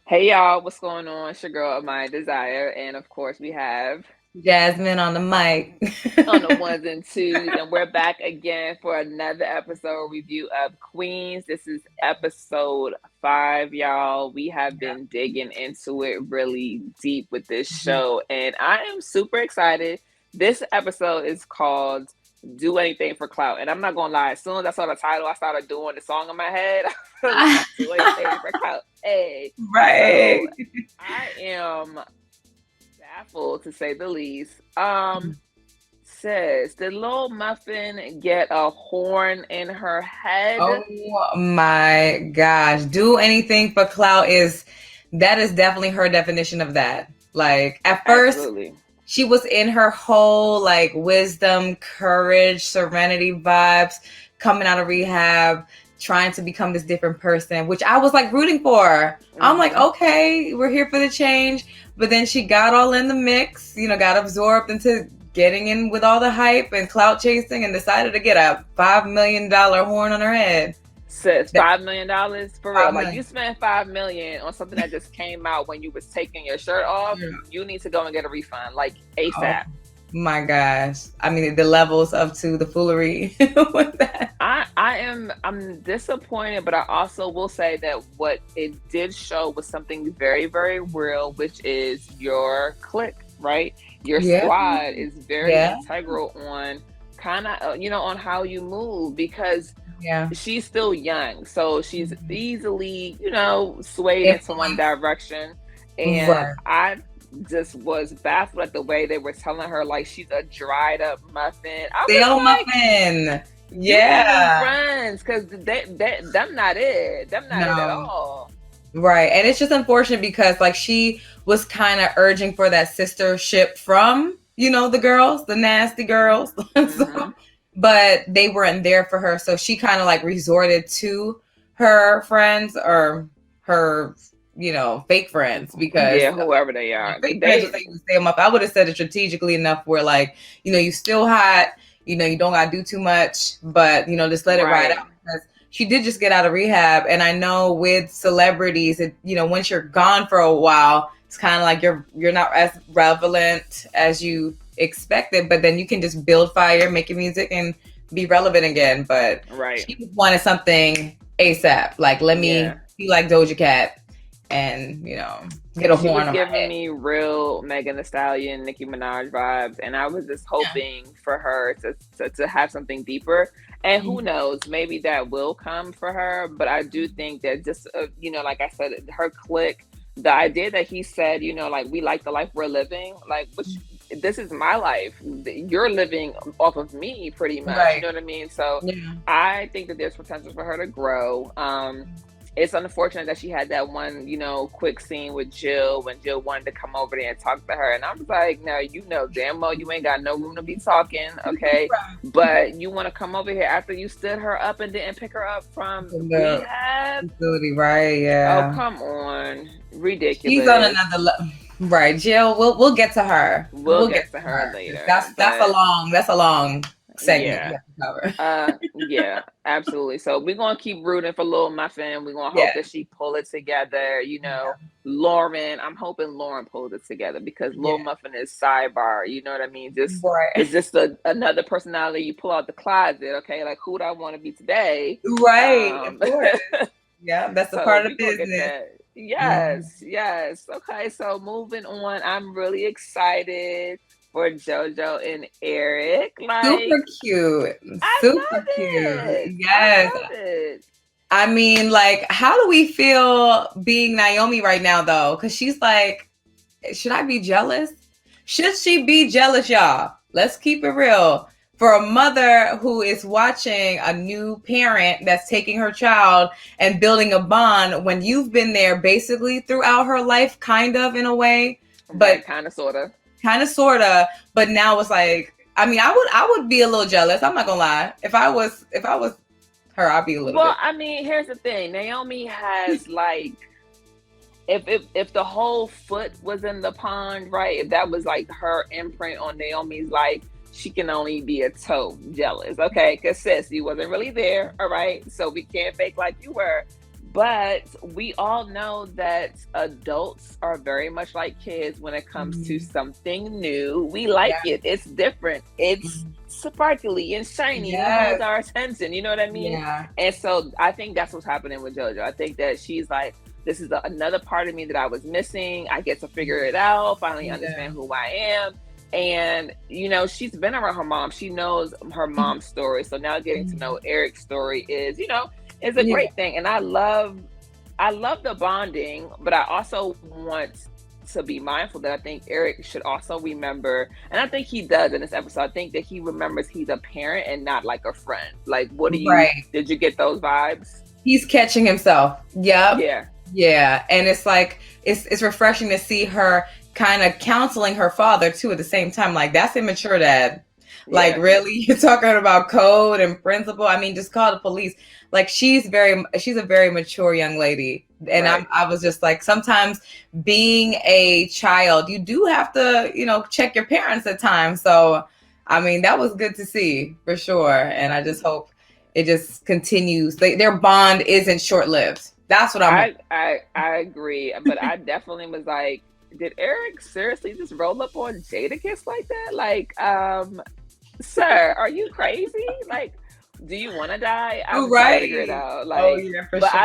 Hey y'all, what's going on? It's your girl, My Desire, and of course we have Jasmine on the mic. on the ones and twos, and we're back again for another episode review of Queens. This is episode 5, y'all. We have been digging into it really deep with this show, and I am super excited. This episode is called "Do Anything for Clout," and I'm not gonna lie. As soon as I saw the title, I started doing the song in my head. I was like, "Do anything for clout." Hey, Right. so I am baffled to say the least. Says, did Lil Muffin get a horn in her head? Oh my gosh. Do anything for clout is definitely her definition of that. Like at first Absolutely. she was in her whole like wisdom, courage, serenity vibes, coming out of rehab, trying to become this different person, which I was like rooting for. I'm like, Mm-hmm. okay, we're here for the change. But then she got all in the mix, got absorbed into getting in with all the hype and clout chasing and decided to get a $5 million horn on her head. Says That $5 million for real. five Like you million. spent 5 million on something that just came out when you was taking your shirt off. Yeah. You need to go and get a refund, like Oh ASAP. my gosh. I mean the levels up to the foolery with that. I'm disappointed, but I also will say that what it did show was something very, very real, which is your clique, right? Your Yeah. squad is very Yeah. integral on kind of on how you move because Yeah. she's still young, so she's easily swayed into one Influence. direction, and Right. I just was baffled at the way they were telling her like she's a dried up muffin. I was Lil like, Muffin. you need new Yeah. friends because them not it. Them not it at No. all. Right. And it's just unfortunate because like she was kind of urging for that sistership from, the girls, the nasty girls. Mm-hmm. But they weren't there for her. So she kind of like resorted to her friends or her, fake friends because Yeah, whoever they are, fake friends they was able to stay them up. I would have said it strategically enough where like, you still hot, you don't gotta do too much, but just let it ride right. out because she did just get out of rehab. And I know with celebrities, once you're gone for a while, it's kind of like you're not as relevant as you expected, but then you can just build fire, make your music and be relevant again. But Right. she wanted something ASAP. Like let me Yeah. be like Doja Cat and get a She horn was on my giving head. me real Megan Thee Stallion, Nicki Minaj vibes, and I was just hoping for her to have something deeper. And who knows, maybe that will come for her. But I do think that just, like I said, her clique, the idea that he said, like we like the life we're living, like which this is my life. You're living off of me, pretty much. You Right. know what I mean? So Yeah. I think that there's potential for her to grow. It's unfortunate that she had that one, quick scene with Jill when Jill wanted to come over there and talk to her. And I was like, no, damn well you ain't got no room to be talking, okay? But you want to come over here after you stood her up and didn't pick her up from From the rehab? facility, right? Oh, Yeah. come on. She's on Ridiculous. another level. Right, Jill. We'll get to her. We'll We'll get get to to her her. later. That's a long segment Yeah. you have to cover. Yeah, absolutely. So we're gonna keep rooting for Lil Muffin. We're gonna hope Yeah. that she pull it together. Lauren. I'm hoping Lauren pulls it together because Lil Yeah. Muffin is sidebar. You know what I mean? Just Right. it's just another personality you pull out the closet. Okay, like who do I want to be today? Right. Of course. Yeah. That's a So part of we the gonna get business. that. Mhm. Yes, yes. Okay, so moving on. I'm really excited for JoJo and Eric. Super Like cute. I Super love cute. it. I Yes. love it. I mean, like, how do we feel being Naomi right now, though? Because she's like, should I be jealous? Should she be jealous, y'all? Let's keep it real. For a mother who is watching a new parent that's taking her child and building a bond when you've been there basically throughout her life, kind of in a way, but Right, kind of, sort of. kind of, sort of. But now it's like, I mean, I would be a little jealous. I'm not gonna lie. If I was her, I'd be a little Well, bit. I mean, here's the thing. Naomi has like, if the whole foot was in the pond, right? If that was like her imprint on Naomi's life, she can only be a toe jealous, okay? Because sis, you wasn't really there, all right? So we can't fake like you were. But we all know that adults are very much like kids when it comes to Mhm. something new. We like Yeah. it. It's different. It's Mhm. sparkly and shiny. It holds Yes. our attention. You know what I mean? Yeah. And so I think that's what's happening with JoJo. I think that she's like, this is another part of me that I was missing. I get to figure it out, finally Yeah. understand who I am. And, she's been around her mom. She knows her mom's story. So now getting to know Mhm. Eric's story is a Yeah. great thing. And I love the bonding, but I also want to be mindful that I think Eric should also remember, and I think he does in this episode. I think that he remembers he's a parent and not like a friend. Like, Right. did you get those vibes? He's catching himself. Yep. Yeah. Yeah. And it's like it's refreshing to see her kind of counseling her father too at the same time. Like, that's immature, Dad. Like, Yeah. really? You're talking about code and principle? I mean, just call the police. Like, she's a very mature young lady. And Right. I was just like, sometimes being a child, you do have to, check your parents at times. So, I mean, that was good to see for sure. And I just hope it just continues. Their bond isn't short lived. That's what I'm hoping. I agree, but I definitely was like, did Eric seriously just roll up on Jadakiss like that? Like, sir, are you crazy? Like, do you want to die? I'm trying to figure it Right. out. Oh Like, yeah, for but sure.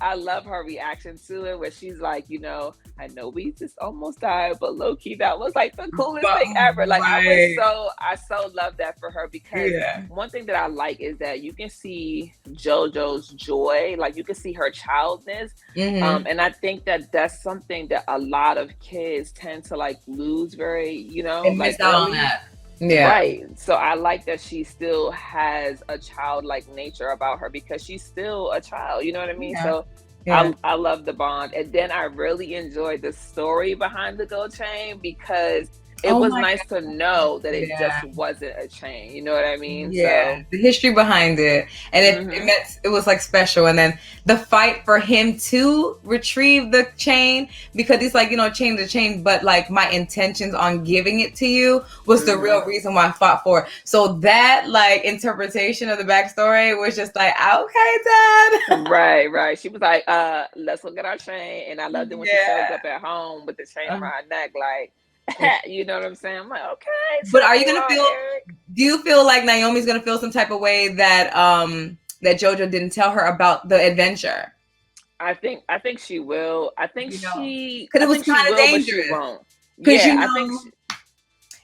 I love her reaction to it, where she's like, I know we just almost died, but low key, that was like the coolest But thing ever. Like, right. I so love that for her, because Yeah. one thing that I like is that you can see JoJo's joy, like you can see her childness, Mm-hmm. and I think that that's something that a lot of kids tend to like lose very, And like miss out on early. that. Yeah. Right. So I like that she still has a childlike nature about her, because she's still a child. You know what I mean? Yeah. So Yeah. I love the bond. And then I really enjoyed the story behind the gold chain, because it Oh was my nice to know that it Yeah. just wasn't a chain. You know what I mean? Yeah, So, the history behind it, and hmm it was like special. And then the fight for him to retrieve the chain, because he's like, chain the chain, but like my intentions on giving it to you was the hmm real reason why I fought for it. So that like interpretation of the backstory was just like, okay, Dad. Right, right. She was like, let's look at our chain. And I loved it when she shows Yeah. up at home with the chain Uh, around her neck, like, you know what I'm saying? I'm like, okay, but tell are me you gonna more, feel? Eric. Do you feel like Naomi's gonna feel some type of way that that JoJo didn't tell her about the adventure? I think she will. Because I it was think she kind of will, but she dangerous. won't. Because Yeah, I think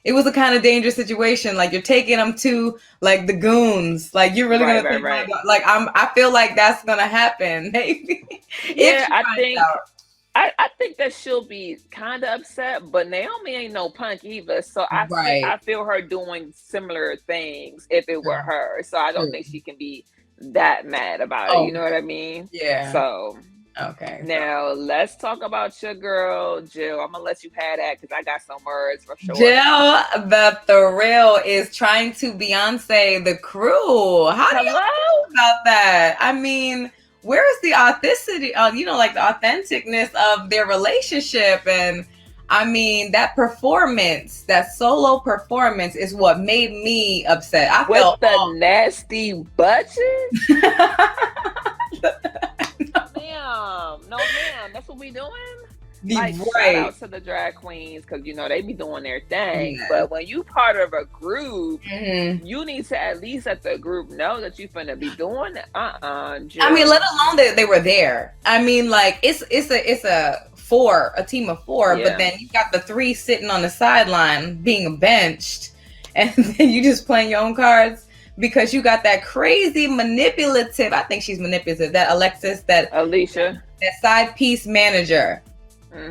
it was a kind of dangerous situation. Like, you're taking them to like the goons. Like, you're really right, gonna right, take right. like I feel like that's gonna happen. Maybe if Yeah, she finds out. I think that she'll be kind of upset, but Naomi ain't no punk either. So I Right. feel her doing similar things if it were True. her. So I don't True. think she can be that mad about it. You know Okay. what I mean? Yeah. So Okay. So now let's talk about your girl, Jill. I'm gonna let you have that because I got some words for sure. Jill, the thrill is trying to Beyonce the crew. How do Hello? you feel about that? I mean, where is the authenticity, like the authenticness of their relationship? And I mean, that performance, that solo performance is what made me upset. I With felt the nasty butches? Ma'am. No, ma'am. That's what we doing? Like, shout right. out to the drag queens, because they be doing their thing. Yeah. But when you part of a group, Mhm. you need to at least let the group know that you finna be doing it. Jill. I mean, let alone that they were there. I mean, like it's a team of four, but Yeah. then you got the three sitting on the sideline being benched, and then you just playing your own cards because you got that crazy manipulative. I think she's manipulative. That Alexis, Alicia. that side piece manager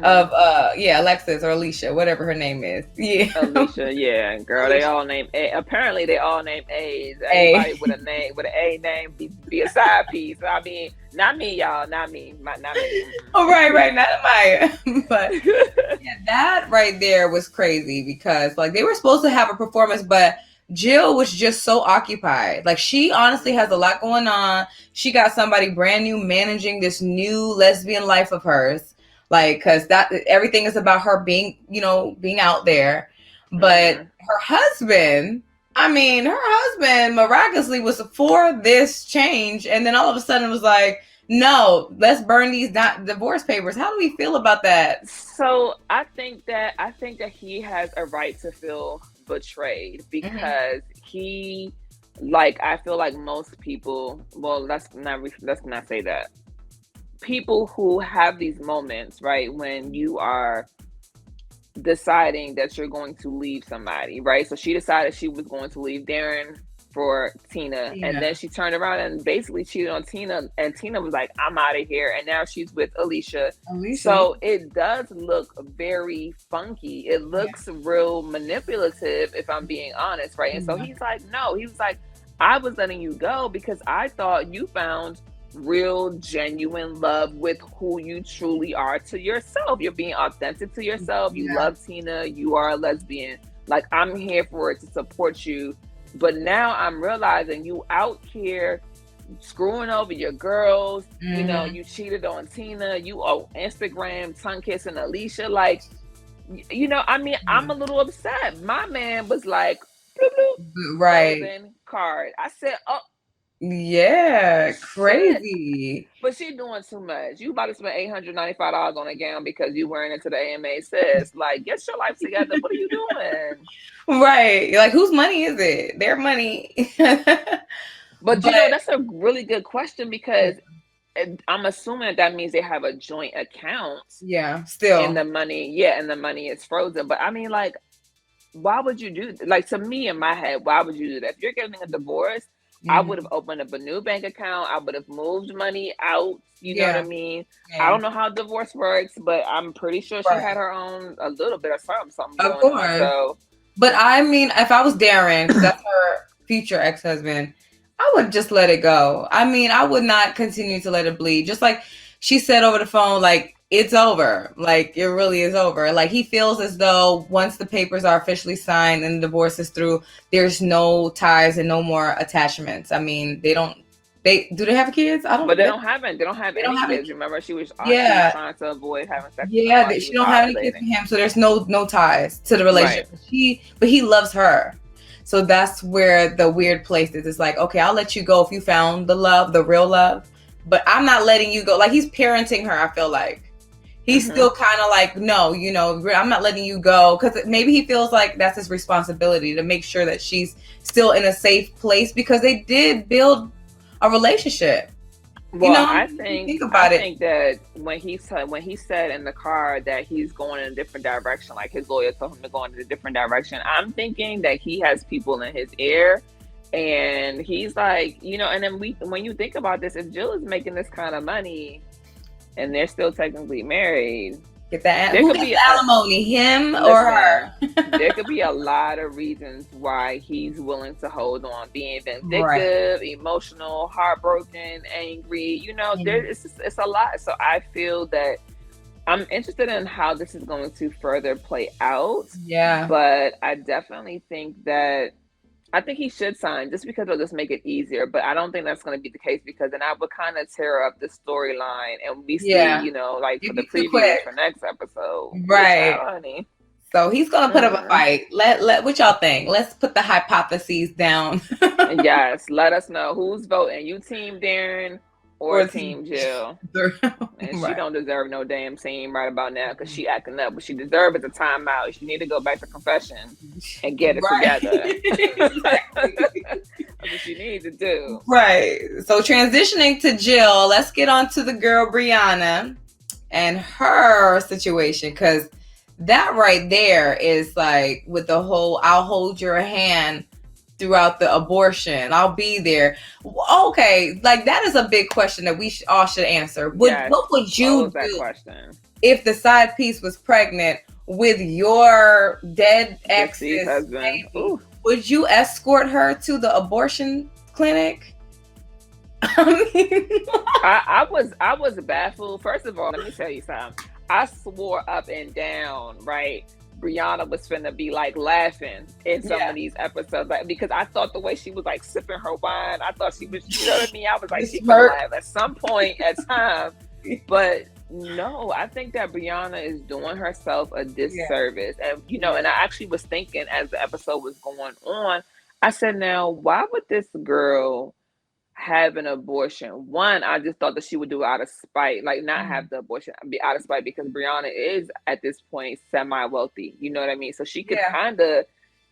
of Alexis or Alicia, whatever her name is. Yeah. Alicia, yeah, girl. They all name A. Apparently, they all name A's. A. Anybody with a name with an A name be a side piece. I mean, not me, y'all. Not me. Not me. Oh, right. Not Maya. But yeah, that right there was crazy because like they were supposed to have a performance, but Jill was just so occupied. Like, she honestly has a lot going on. She got somebody brand new managing this new lesbian life of hers. Like, because that everything is about her being out there. But her husband, her husband miraculously was for this change, and then all of a sudden was like, No, let's burn these divorce papers. How do we feel about that? So I think that he has a right to feel betrayed Hmm. because he, like, I feel like most people, well, let's not say that. People who have these moments, right, when you are deciding that you're going to leave somebody, right? So she decided she was going to leave Darren for Tina, and then Tina. she turned around and basically cheated on Tina, and Tina was like, "I'm out of here," and now she's with Alicia. Alicia. So it does look very funky. It Yeah. looks real manipulative, if I'm being honest, right? And so Yeah. he's like, "No," he was like, "I was letting you go because I thought you found real genuine love with who you truly are to yourself. You're being authentic to yourself. You Yeah. love Tina. You are a lesbian. Like, I'm here for it to support you. But now I'm realizing you out here screwing over your girls. You know, Hmm. you cheated on Tina. You on Instagram tongue kissing Alicia. Like, I mean, I'm a little upset. My man was like, bloop, bloop, Right. frozen card. I said, oh, Yeah. shit. Crazy. But she doing too much. You about to spend $895 on a gown because you wearing it to the AMA, sis. Like, get your life together. What are you doing? Right. Like, whose money is it? Their money. But But that's a really good question because I'm assuming that means they have a joint account yeah, and still. the money, yeah, and the money is frozen. But I mean, like, why would you do, like, to me in my head, why would you do that? If you're getting a divorce, I would have Hmm. opened up a new bank account. I would have moved money out. You know what I Yeah. mean? I Yeah. don't know how divorce works, but I'm pretty sure she had Right. her own, a little bit of something Of going on. course. So But I mean, if I was Darren, because that's her future ex-husband, I would just let it go. I mean, I would not continue to let it bleed. Just like she said over the phone, like, it's over. Like, it really is over. Like, he feels as though once the papers are officially signed and the divorce is through, there's no ties and no more attachments. I mean, they have kids? I but don't, they don't have they don't any have any kids. kids. Remember, she was Yeah. trying to avoid having sex with him Yeah, while she she was don't have any kids ovulating. with him, so there's no ties to the Right. relationship. But he loves her, so that's where the weird place is. It's like, okay, I'll let you go if you found the love, the real love, but I'm not letting you go. Like, he's parenting her. I feel like he's Hmm. still kind of like, no, I'm not letting you go, because maybe he feels like that's his responsibility to make sure that she's still in a safe place because they did build a relationship. Well, If you think I about it. think that when he said in the car that he's going in a different direction, like his lawyer told him to go in a different direction, I'm thinking that he has people in his ear, and he's like, and then when you think about this, if Jill is making this kind of money and they're still technically married, Get that. there Who could gets be the a alimony, him or listen. her? There could be a lot of reasons why he's willing to hold on, being Right. vindictive, emotional, heartbroken, angry. Mhm. It's a lot. So I feel that I'm interested in how this is going to further play out, Yeah. but I definitely think that I think he should sign just because it'll just make it easier. But I don't think that's going to be the case because then I would kind of tear up the storyline, and we see, Yeah. like for It'd the be too previews quick. for next episode. Ooh, Right. child, honey. So he's gonna put up a Mm. fight. Let what y'all think. Let's put the hypotheses down. Yes, let us know who's voting. You team Darren or Or team. team Jill? And she Right. don't deserve no damn team right about now because she acting up. What she deserves is a timeout. She need to go back to confession and get it Right. together. Exactly. That's what she needs to do. Right. So transitioning to Jill, let's get on to the girl Brianna and her situation, because that right there is like with the whole "I'll hold your hand throughout the abortion. I'll be there." Okay, like that is a big question that we all should answer. Yes, What would you pose that do question. if the side piece was pregnant with your dead Deceased ex's husband. baby? Ooh. Would you escort her to the abortion clinic? I mean, I was baffled. First of all, let me tell you something. I swore up and down, right? Brianna was finna be like laughing in some yeah, of these episodes, like, because I thought the way she was like sipping her wine, I thought she was, you know what I mean? I was like, the she finna smirk. laugh at some point at time, but no, I think that Brianna is doing herself a Yeah, disservice, and yeah. and I actually was thinking as the episode was going on, I said, now why would this girl have an abortion. One, I just thought that she would do it out of spite, like not have the abortion be out of spite, because Brianna is at this point semi-wealthy. You know what I mean? So she could Yeah. kind of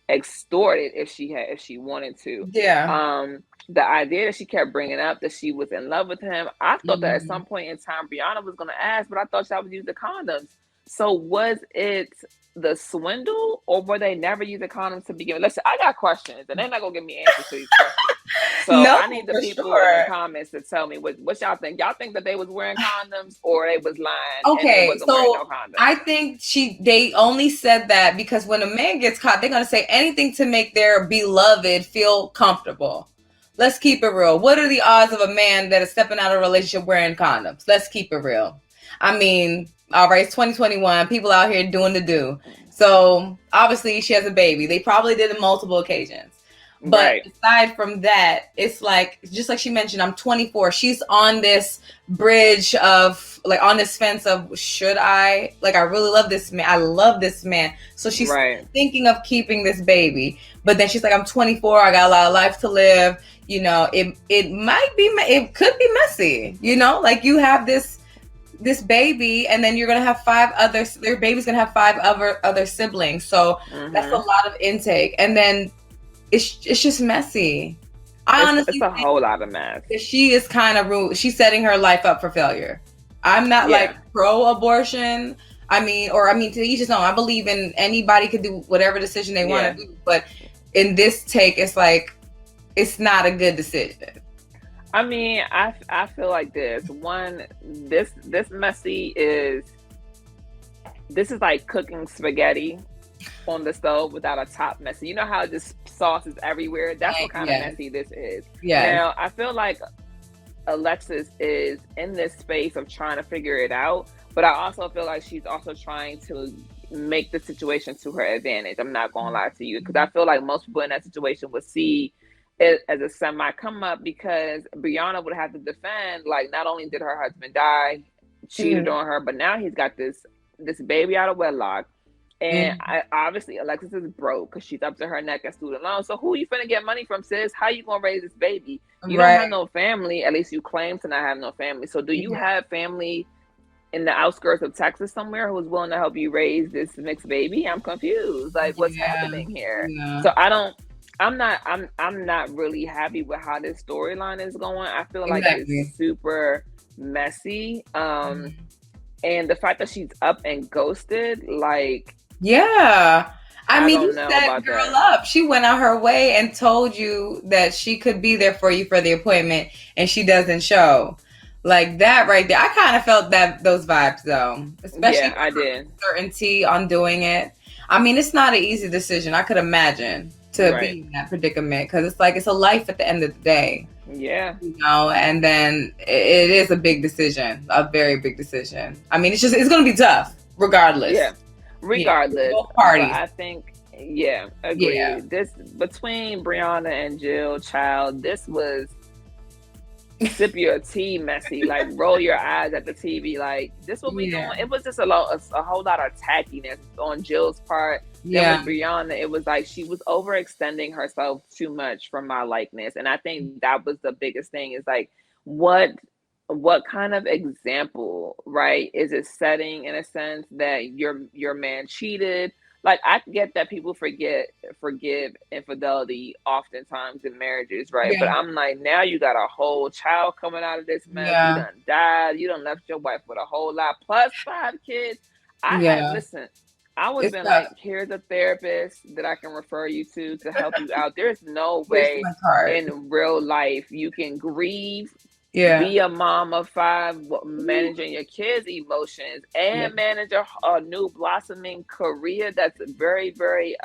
extort it if she wanted to. Yeah. The idea that she kept bringing up that she was in love with him, I thought that at Mhm. some point in time Brianna was going to ask, but I thought she would use the condoms. So was it the swindle, or were they never using condoms to begin with? Listen, I got questions, and they're not gonna give me answers to these questions. So No, I need the for people in the sure. comments to tell me what y'all think. Y'all think that they was wearing condoms, or they was lying and they Okay, wasn't wearing no so I condoms? think they only said that because when a man gets caught, they're gonna say anything to make their beloved feel comfortable. Let's keep it real. What are the odds of a man that is stepping out of a relationship wearing condoms? Let's keep it real. I mean, all right, it's 2021. People out here doing the do. So obviously she has a baby. They probably did it multiple occasions. But Right. aside from that, it's like, just like she mentioned, I'm 24. She's on this bridge of, like, on this fence of, should I? Like, I really love this man. I love this man. So she's Right. thinking of keeping this baby. But then she's like, I'm 24. I got a lot of life to live. You know, it could be messy. You know, like, you have this baby, and then you're gonna have their baby's gonna have five other siblings. So that's a lot of intake. And then it's just messy. I honestly It's a think whole lot of mess. that she is kind of she's setting her life up for failure. I'm not like pro-abortion. I mean, to each his own. I believe in anybody could do whatever decision they want to do. But in this take, it's like, it's not a good decision. I mean, I feel like this messy is, this is like cooking spaghetti on the stove without a top messy. You know how this sauce is everywhere? That's what kind of messy this is. Yeah. Now, I feel like Alexis is in this space of trying to figure it out, but I also feel like she's also trying to make the situation to her advantage. I'm not gonna lie to you, because I feel like most people in that situation would see it as a semi come up, because Brianna would have to defend, like, not only did her husband die, cheated on her, but now he's got this baby out of wedlock. And obviously Alexis is broke because she's up to her neck at student loans. So who you finna get money from, sis? How you gonna raise this baby? You don't have no family. At least you claim to not have no family. So do you have family in the outskirts of Texas somewhere who's willing to help you raise this mixed baby? I'm confused. Like, what's happening here? So I'm not really happy with how this storyline is going. I feel like it's super messy. And the fact that she's up and ghosted, like, I mean, you set girl up. She went out her way and told you that she could be there for you for the appointment, and she doesn't show. Like, that right there, I kind of felt those vibes, though. Especially I did. Certainty on doing it. I mean, it's not an easy decision, I could imagine, to be in that predicament, because it's like, it's a life at the end of the day. Yeah. You know, and then it is a big decision, a very big decision. I mean, it's going to be tough, regardless. Yeah. Regardless. Both parties. I think, agree. Yeah. This, between Brianna and Jill, child, this was sip your tea messy, like, roll your eyes at the TV, like, this what we doing. It was just a whole lot of tackiness on Jill's part. Then with Brianna, it was like she was overextending herself too much for my likeness. And I think that was the biggest thing, is like, what kind of example, right, is it setting, in a sense that your man cheated? Like, I get that people forgive infidelity oftentimes in marriages, right? But I'm like, now you got a whole child coming out of this mess. You done died. You done left your wife with a whole lot, plus 5 kids. I would have been like, here's a therapist that I can refer you to help you out. There's no way in real life you can grieve, be a mom of 5, managing your kids' emotions, and manage a new blossoming career that's very, very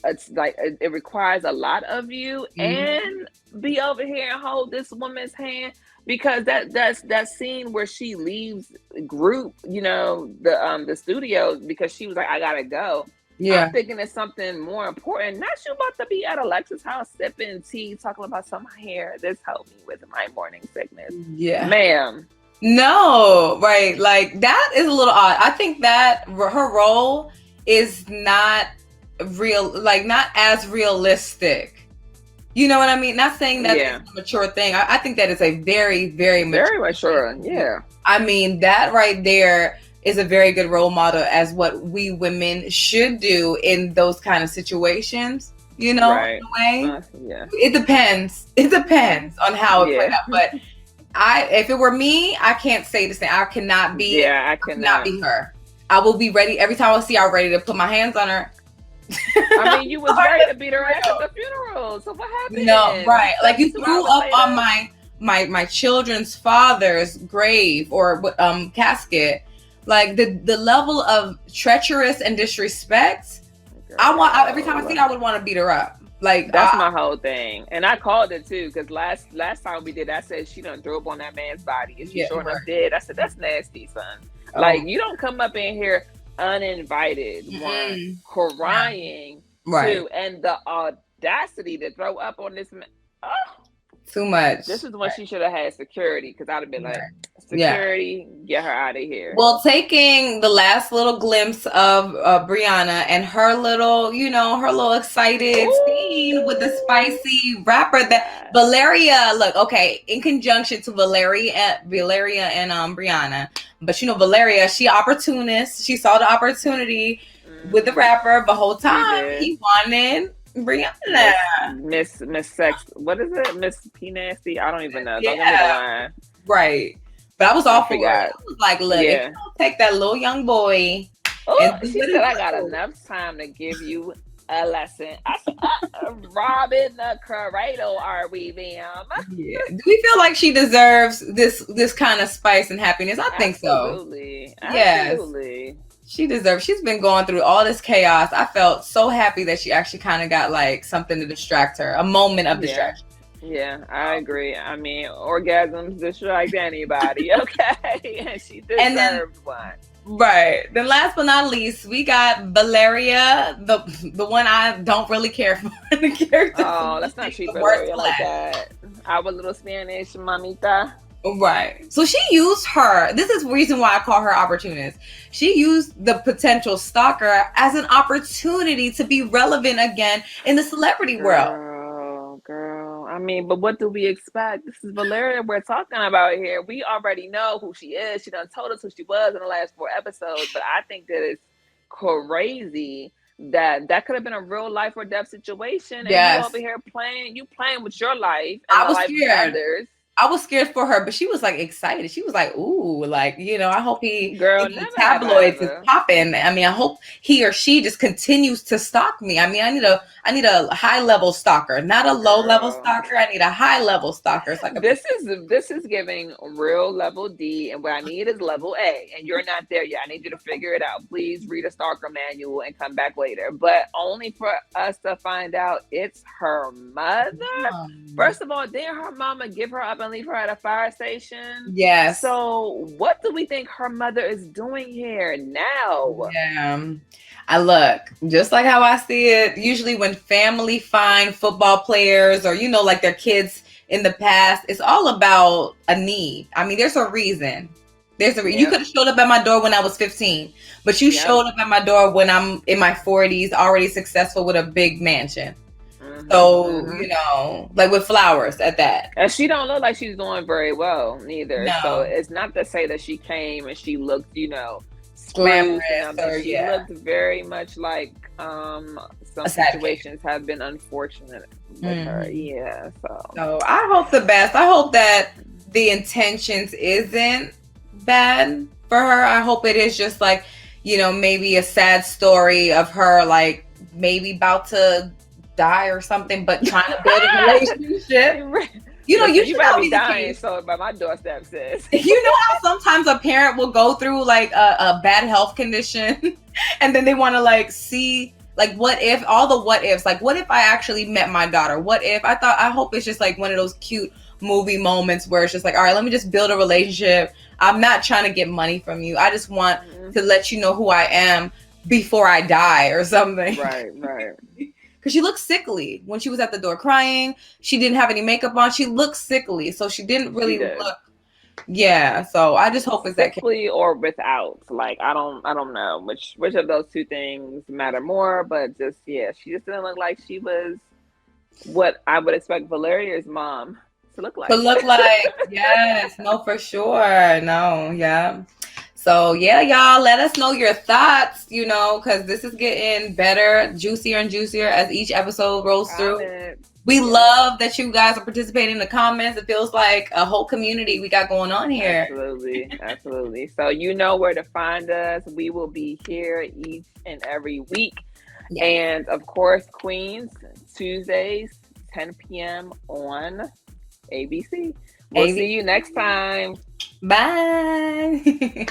it's like, it requires a lot of you, and be over here and hold this woman's hand, because that scene where she leaves group, you know, the studio, because she was like, I gotta go. I'm thinking it's something more important. Not you about to be at Alexis' house sipping tea, talking about some hair. This helped me with my morning sickness. Ma'am. No, right. Like, that is a little odd. I think that her role is not real, like, not as realistic You know what I mean? Not saying that Yeah. it's a mature thing. I think that is a very, very mature Very mature. thing. Yeah. I mean, that right there is a very good role model as what we women should do in those kind of situations, in Right. a way. Yeah. It depends. It depends on how it played Yeah. out. But if it were me, I can't say the same. I cannot be Yeah, I cannot cannot. be her. I will be ready every time I see her, ready to put my hands on her. I mean, you was ready to beat her ass at the funeral. So what happened? No, right. Like you 72 threw hours up on later? my children's father's grave or casket. Like the level of treacherous and disrespect. Every time I see her, I would want to beat her up. Like that's my whole thing, and I called it too because last time we did, I said she done threw up on that man's body, and she sure enough did. I said that's nasty, son. Like you don't come up in here uninvited, one crying, right, two, and the audacity to throw up on this man. Oh, too much. This is when she should have had security because I'd have been like, security, get her out of here. Well, taking the last little glimpse of Brianna and her little, her little excited scene with the spicy rapper that Valeria, look, okay, in conjunction to Valeria and Brianna. But Valeria, she opportunist. She saw the opportunity with the rapper, the whole time he wanted Brianna. Miss Sex. What is it? Miss P Nasty? I don't even know. Don't get me the line. Right. But I was all for it. I was like, look, if you don't take that little young boy. Oh, she said, I got enough time to give you a lesson. I said, Robin the Corrado, are we, ma'am? Yeah. Do we feel like she deserves this kind of spice and happiness? I think Absolutely. So. Absolutely. Yes. She deserves. She's been going through all this chaos. I felt so happy that she actually kind of got like something to distract her, a moment of distraction. Yeah, I agree. I mean, orgasms distract anybody, okay? And she deserved one. Right. Then last but not least, we got Valeria, the one I don't really care for the character. Oh, let's not treat Valeria like that. Our little Spanish mamita. Right. So she used her. This is the reason why I call her opportunist. She used the potential stalker as an opportunity to be relevant again in the celebrity world. Girl. I mean, but what do we expect? This is Valeria we're talking about here. We already know who she is. She done told us who she was in the last 4 episodes. But I think that it's crazy that could have been a real life or death situation. And you over here playing with your life and the life of others. I was scared for her, but she was like excited. She was like, "Ooh, like I hope he tabloids is popping. I mean, I hope he or she just continues to stalk me. I mean, I need a high level stalker, not a low level stalker. I need a high level stalker. It's like this is giving real level D, and what I need is level A, and you're not there yet. I need you to figure it out. Please read a stalker manual and come back later, but only for us to find out it's her mother. First of all, didn't her mama give her up and leave her at a fire station? Yes. So what do we think her mother is doing here now? Yeah. I look, just like how I see it, usually when family find football players or, like their kids in the past, it's all about a need. I mean, there's a reason. You could have showed up at my door when I was 15, but you showed up at my door when I'm in my 40s, already successful with a big mansion. So, like with flowers at that. And she don't look like she's doing very well neither. No. So it's not to say that she came and she looked, glamorous. She looked very much like some situations have been unfortunate with her. Yeah. So I hope the best. I hope that the intentions isn't bad for her. I hope it is just like, maybe a sad story of her like maybe about to die or something, but trying to build a relationship. You might be dying so by my doorstep, sis. You know how sometimes a parent will go through like a bad health condition and then they want to like see like what if, all the what ifs, like what if I actually met my daughter? What if I hope it's just like one of those cute movie moments where it's just like, all right, let me just build a relationship. I'm not trying to get money from you. I just want to let you know who I am before I die or something. Right. Because she looked sickly when she was at the door crying. She didn't have any makeup on. She looked sickly. So she didn't really look. Yeah. So I just hope it's sickly or without. Like, I don't know which of those two things matter more. But just, she just didn't look like she was what I would expect Valeria's mom to look To like. look like, yes, no, for sure. No, yeah. So yeah, y'all, let us know your thoughts, because this is getting better, juicier and juicier as each episode rolls through. Comments. We Yes. love that you guys are participating in the comments. It feels like a whole community we got going on here. Absolutely. Absolutely. So you know where to find us. We will be here each and every week. Yes. And of course, Queens, Tuesdays, 10 p.m. on ABC. We'll see you next time. Bye.